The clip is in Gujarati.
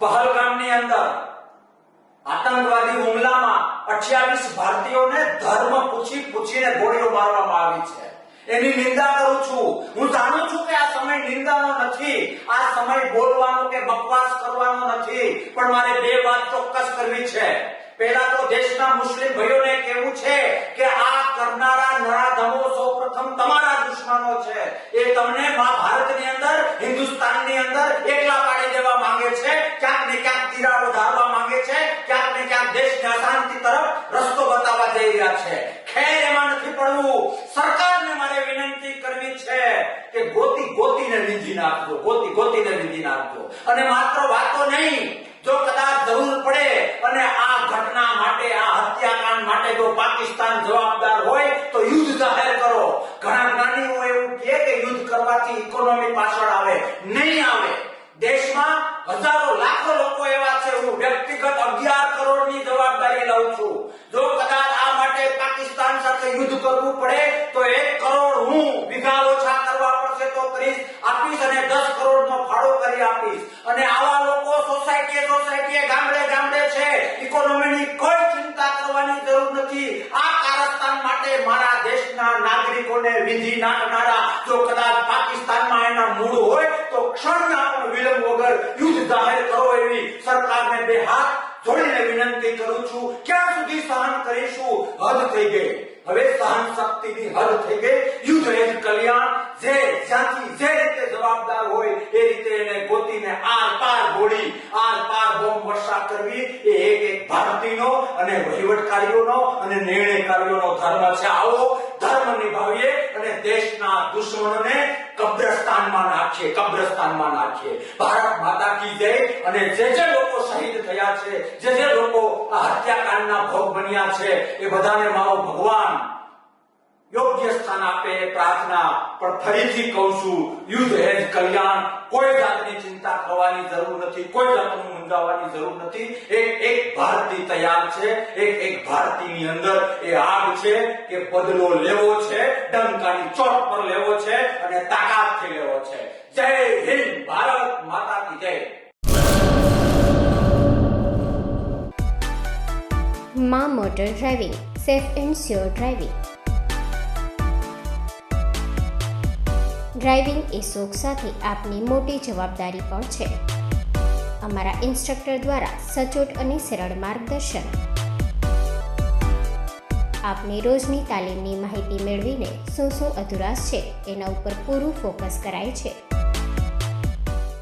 પહલગામની અંદર આતંકવાદી હુમલામાં 28 ભારતીયોને ધર્મ પૂછીને ગોળીઓ મારવામાં આવી છે. એની નિંદા કરું છું. હું જાણું છું કે આ સમય નિંદાનો નથી, આ સમય બોલવાનો કે બકવાસ કરવાનો નથી, પણ મારે બે વાત ચોક્કસ કરવી છે. પહેલા તો દેશના મુસ્લિમ ભાઈઓને કહેવું છે કે આ કરનારા નરાધમો સૌપ્રથમ તમારા દુશ્મનો છે. એ તમને ભારતની અંદર, હિન્દુસ્તાનની અંદર એકલા પાડી દેવા માંગે છે, ક્યાંક ને ક્યાંક તિરાડો ધારવા માંગે છે, ક્યાંક ને ક્યાંક દેશને અશાંતિ તરફ રસ્તો બતાવવા જઈ રહ્યા છે. ખેર એમાં નથી પડવું. સરકારને મારે વિનંતી કરવી છે કે ગોતીને વિધિ નાખજો. અને માત્ર વાતો નહીં, જો કદાચ જરૂર પડે અને આ ઘટના માટે, આ હત્યાકાંડ માટે જો પાકિસ્તાન જવાબદાર હોય તો યુદ્ધ જાહેર કરો. ઘણા જ્ઞાનીઓ એવું કહે કે યુદ્ધ કરવાથી ઇકોનોમી પાછળ આવે. નહીં આવે. દેશમાં હજારો લાખો લોકો એવા છે. હું વ્યક્તિગત 11 કરોડની જવાબદારી લઉં છું. જો કદાચ આ માટે પાકિસ્તાન સાથે યુદ્ધ કરવું પડે તો 1 કરોડ હું વીઘા ઓછા કરવા પડશે તો આપીશ અને 10 કરોડનો ફાળો કરી આપીશ. અને આવા લોકો સોસાયટીએ ગામડે છે. ઇકોનોમીની કોઈ ચિંતા કરવાની જરૂર નથી. આ કારસ્તાન માટે મારા દેશના નાગરિકોને વિધિ નાખનારા જો કદાચ પાકિસ્તાનમાં એના મૂળ હોય તો ક્ષણના પણ વિલંબ વગર યુદ્ધ જાહેર કરો એવી સરકારને બે હાથ જોડીને વિનંતી કરું છું. ક્યાં સુધી સહન કરીશું? હદ થઈ ગઈ. હવે સહન શક્તિની હદ થઈ ગઈ. યુદ્ધ એ જ કલ્યાણ. જે જ્યાંથી જે રીતે જવાબદાર હોય એ રીતે એને ગોતીને આર પાર ગોળી, આર પાર બોમ્બ વર્ષા કરવી એ એક ભારતીયનો અને વહીવટકારીઓનો અને નિર્ણયકારીઓનો ધર્મ છે. આવો ધર્મ નિભાવીએ અને દેશના દુશ્મનોને કબ્રસ્તાનમાં નાખીએ. ભારત માતા કી જય. અને જે લોકો શહીદ થયા છે, જે લોકો આ હત્યાકાંડના ભોગ બન્યા છે, એ બધાને મારો ભગવાન યોગ્ય સ્થાન આપે પ્રાર્થના. પણ ફરીથી કહું છું, યુદ્ધ એ જ કલ્યાણ. કોઈ જાતની ચિંતા કરવાની જરૂર નથી, કોઈ જાતનું મૂંઝાવાની જરૂર નથી. એક ભારતીય તૈયાર છે. એક ભારતીયની અંદર એ આગ છે કે બદલો લેવો છે, ડંકાની ચોટ પર લેવો છે અને તાકાતથી લેવો છે. જય હિન્દ. ભારત માતા કી જય. માં motor driving, safe and sure driving. Driving એ શોખ સાથે આપની મોટી જવાબદારી પણ છે. અમારા ઇન્સ્ટ્રક્ટર દ્વારા સચોટ અને સરળ માર્ગદર્શન. આપની રોજની તાલીમની માહિતી મેળવીને શું અધુરાશ છે એના ઉપર પૂરું ફોકસ કરાય છે.